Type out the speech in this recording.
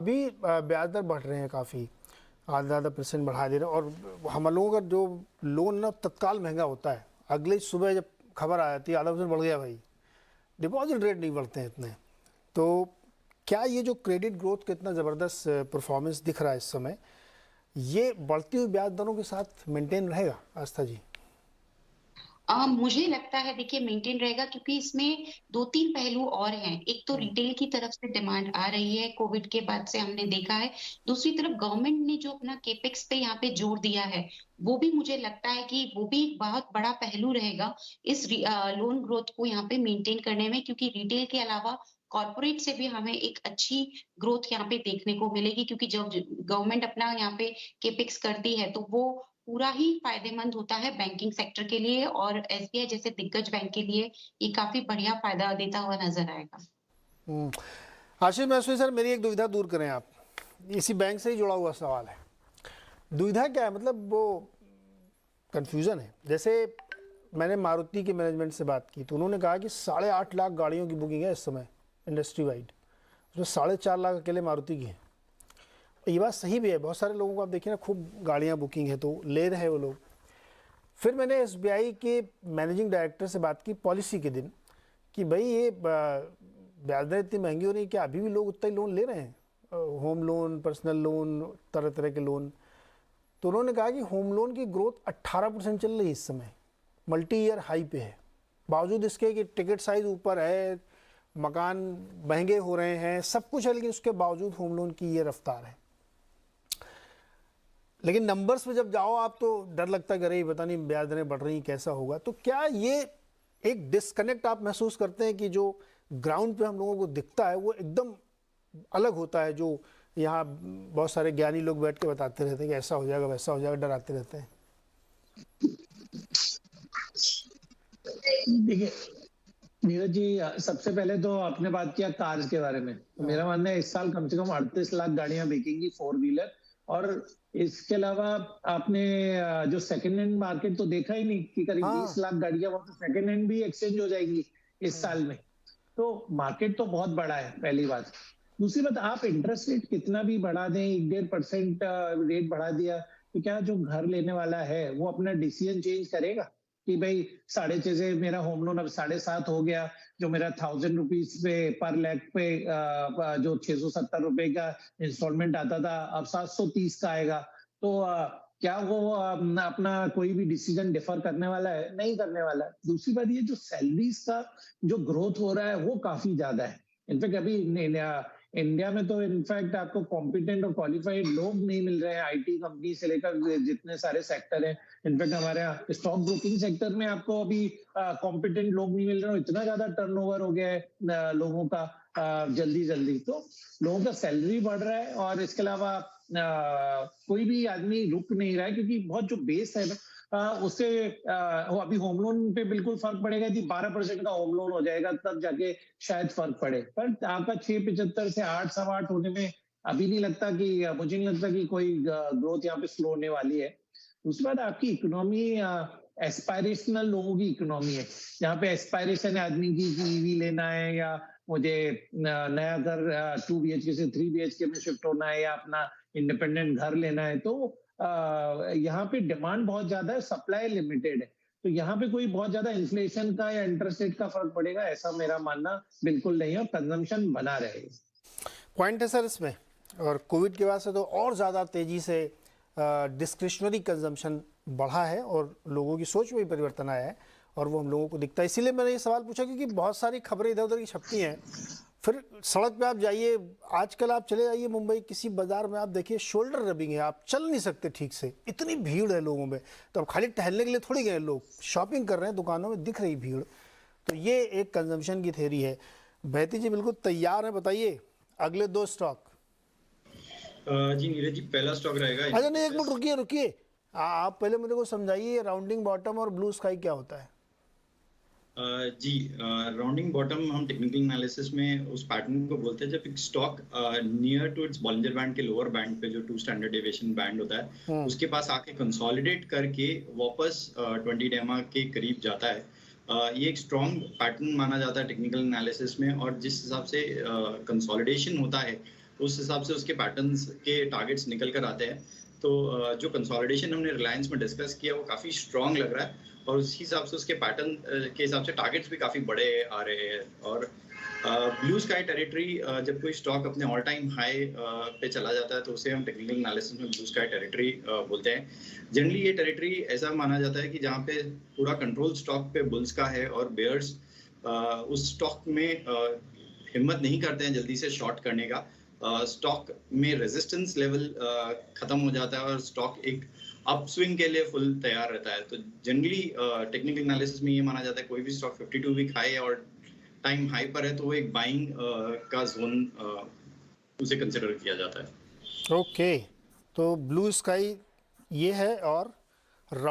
अभी ब्याज दर बढ़ रहे हैं काफ़ी, आधा परसेंट बढ़ा दे रहे हैं। और हम लोगों का जो लोन ना तत्काल महंगा होता है, अगले सुबह जब खबर आ जाती है आधा परसेंट बढ़ गया भाई, डिपॉजिट रेट नहीं बढ़ते हैं इतने। तो क्या ये जो क्रेडिट ग्रोथ का इतना ज़बरदस्त परफॉर्मेंस दिख रहा है इस समय, ये बढ़ती हुई ब्याज दरों के साथ मेंटेन रहेगा आस्था जी? मुझे लगता है देखिए मेंटेन रहेगा क्योंकि इसमें 2-3 पहलू और हैं। एक तो रिटेल की तरफ से डिमांड आ रही है, कोविड के बाद से हमने देखा है। दूसरी तरफ गवर्नमेंट ने जो अपना कैपेक्स पे यहाँ पे जोर दिया है, वो भी मुझे लगता है कि वो भी एक बहुत बड़ा पहलू रहेगा इस लोन ग्रोथ को यहाँ पे मेंटेन करने में, क्योंकि रिटेल के अलावा कॉर्पोरेट से भी हमें एक अच्छी ग्रोथ यहाँ पे देखने को मिलेगी, क्योंकि जब गवर्नमेंट अपना यहाँ पे कैपेक्स करती है, तो वो पूरा ही फ़ायदेमंद होता है बैंकिंग सेक्टर के लिए, और एसबीआई जैसे दिग्गज बैंक के लिए ये काफ़ी बढ़िया फ़ायदा देता हुआ नज़र आएगा। हम्म। आशीष महसूस सर, मेरी एक दुविधा दूर करें आप, इसी बैंक से ही जुड़ा हुआ सवाल है। दुविधा क्या है, मतलब वो कन्फ्यूज़न है। जैसे मैंने मारुति के मैनेजमेंट से बात की तो उन्होंने कहा कि 8.5 लाख गाड़ियों की बुकिंग है इस समय इंडस्ट्री वाइड, उसमें 4.5 लाख अकेले मारुति की है। ये बात सही भी है, बहुत सारे लोगों को आप देखिए ना, खूब गाड़ियाँ बुकिंग है तो ले रहे हैं वो लोग। फिर मैंने एसबीआई के मैनेजिंग डायरेक्टर से बात की पॉलिसी के दिन कि भाई ये ब्याज दर इतनी महंगी हो रही है, क्या अभी भी लोग उतना ही लोन ले रहे हैं, होम लोन, पर्सनल लोन, तरह तरह के लोन। तो उन्होंने कहा कि होम लोन की ग्रोथ 18% चल रही है इस समय, मल्टी ईयर हाई पे है, बावजूद इसके कि टिकट साइज ऊपर है, मकान महंगे हो रहे हैं, सब कुछ है, लेकिन उसके बावजूद होम लोन की ये रफ्तार है। लेकिन नंबर्स पे जब जाओ आप तो डर लगता है कि अरे पता नहीं ब्याज दरें बढ़ रही, कैसा होगा। तो क्या ये एक डिस्कनेक्ट आप महसूस करते हैं कि जो ग्राउंड पे हम लोगों को दिखता है वो एकदम अलग होता है, जो यहाँ बहुत सारे ज्ञानी लोग बैठ के बताते रहते हैं कि ऐसा हो जाएगा वैसा हो जाएगा, डराते रहते हैं? देखिए नीरज जी, सबसे पहले तो आपने बात किया कार्स के बारे में, तो मेरा मानना है इस साल कम से कम 38 लाख गाड़ियां बिकेंगी 4 व्हीलर। और इसके अलावा आपने जो सेकंड हैंड मार्केट तो देखा ही नहीं कि करीब 20 हाँ। लाख गाड़ियां वहां सेकंड हैंड भी एक्सचेंज हो जाएंगी इस साल में। तो मार्केट तो बहुत बड़ा है, पहली बात। दूसरी बात, आप इंटरेस्ट रेट कितना भी बढ़ा दें, 1-1.5% रेट बढ़ा दिया, तो क्या जो घर लेने वाला है वो अपना डिसीजन चेंज करेगा कि भाई 6.5 से मेरा होम लोन अब 7.5 हो गया, जो मेरा 1000 रुपीज पे पर लैख पे जो 670 रुपए का इंस्टॉलमेंट आता था अब 730 का आएगा। तो क्या वो अपना कोई भी डिसीजन डिफर करने वाला है? नहीं करने वाला है। दूसरी बात, ये जो सैलरीज का जो ग्रोथ हो रहा है वो काफी ज्यादा है। इनफैक्ट अभी इंडिया में तो इनफैक्ट आपको कॉम्पिटेंट और क्वालिफाइड लोग नहीं मिल रहे हैं, आईटी कंपनी से लेकर जितने सारे सेक्टर हैं। इनफैक्ट हमारे स्टॉक ब्रोकिंग सेक्टर में आपको अभी कॉम्पिटेंट लोग नहीं मिल रहे, इतना ज्यादा टर्नओवर हो गया है लोगों का जल्दी जल्दी। तो लोगों का सैलरी बढ़ रहा है, और इसके अलावा कोई भी आदमी रुक नहीं रहा है, क्योंकि बहुत जो बेस है उससे अभी होम लोन पे बिल्कुल फर्क पड़ेगा कि 12% का होम लोन हो जाएगा, तब जाके शायद फर्क पड़े। पर आपका 6.75 से 8, 8.25 होने में अभी नहीं लगता कि मुझे नहीं लगता कि कोई ग्रोथ यहाँ पे स्लो होने वाली है। उसके बाद आपकी इकोनॉमी एस्पायरेशनल लोगों की इकोनॉमी है, जहाँ पे एस्पायरेशन है आदमी की कि ईवी लेना है, या मुझे नया घर 2 BHK से 3 BHK में शिफ्ट होना है, या अपना इंडिपेंडेंट घर लेना है। तो यहाँ पे डिमांड बहुत ज्यादा है, सप्लाई लिमिटेड है। तो यहाँ पे कोई बहुत ज्यादा इन्फ्लेशन का या इंटरेस्ट रेट का फर्क पड़ेगा ऐसा मेरा मानना बिल्कुल नहीं है, और कंजम्पशन बना रहेगा। पॉइंट है सर इसमें। और कोविड के बाद से तो और ज़्यादा तेज़ी से डिस्क्रिशनरी कंजम्पशन बढ़ा है और लोगों की सोच में भी परिवर्तन आया है, और वो हम लोगों को दिखता है। इसीलिए मैंने ये सवाल पूछा क्योंकि बहुत सारी खबरें इधर उधर की छपती हैं। फिर सड़क पे आप जाइए, आजकल आप चले जाइए मुंबई किसी बाजार में, आप देखिए शोल्डर रबिंग है, आप चल नहीं सकते ठीक से, इतनी भीड़ है लोगों में। तो अब खाली टहलने के लिए थोड़ी गए लोग, शॉपिंग कर रहे हैं, दुकानों में दिख रही भीड़। तो ये एक कंजम्पशन की थ्योरी है। बहती जी बिल्कुल तैयार है, बताइए अगले 2 स्टॉक। जी नीरज जी, पहला स्टॉक रहेगा अच्छा नहीं, एक मिनट रुकिए रुकिए, आप पहले मुझे को समझाइए राउंडिंग बॉटम और ब्लू स्काई क्या होता है। जी, राउंडिंग बॉटम हम टेक्निकल एनालिसिस में उस पैटर्न को बोलते हैं जब एक stock near to its Bollinger band के लोअर बैंड पे, जो 2 स्टैंडर्ड डेविएशन बैंड होता है, उसके पास आके कंसोलिडेट करके वापस 20 डेमा के करीब जाता है। ये एक स्ट्रॉन्ग पैटर्न माना जाता है टेक्निकल एनालिसिस में, और जिस हिसाब से कंसोलिडेशन होता है उस हिसाब से उसके पैटर्न्स के टारगेट्स निकल कर आते हैं। तो जो कंसोलिडेशन हमने रिलायंस में डिस्कस किया वो काफ़ी स्ट्रांग लग रहा है और उसी हिसाब से उसके पैटर्न के हिसाब से टारगेट्स भी काफ़ी बड़े आ रहे हैं। और ब्लू स्काई टेरिटरी, जब कोई स्टॉक अपने ऑल टाइम हाई पे चला जाता है तो उसे हम टेक्निकल एनालिसिस में ब्लू स्काई टेरिटरी बोलते हैं। जनरली ये टेरिटरी ऐसा माना जाता है कि जहाँ पे पूरा कंट्रोल स्टॉक पे बुल्स का है और बेयर्स उस स्टॉक में हिम्मत नहीं करते हैं जल्दी से शॉर्ट करने का। स्टॉक में रेजिस्टेंस लेवल खत्म हो जाता है और स्टॉक एक अपस्विंग के लिए फुल तैयार रहता है। तो जनरली टेक्निकल एनालिसिस में ये माना जाता है कोई भी स्टॉक 52 वीक हाई और टाइम हाई पर है तो वो एक बाइंग का जोन उसे कंसिडर किया जाता है। ओके, तो ब्लू स्काई ये है और राउंड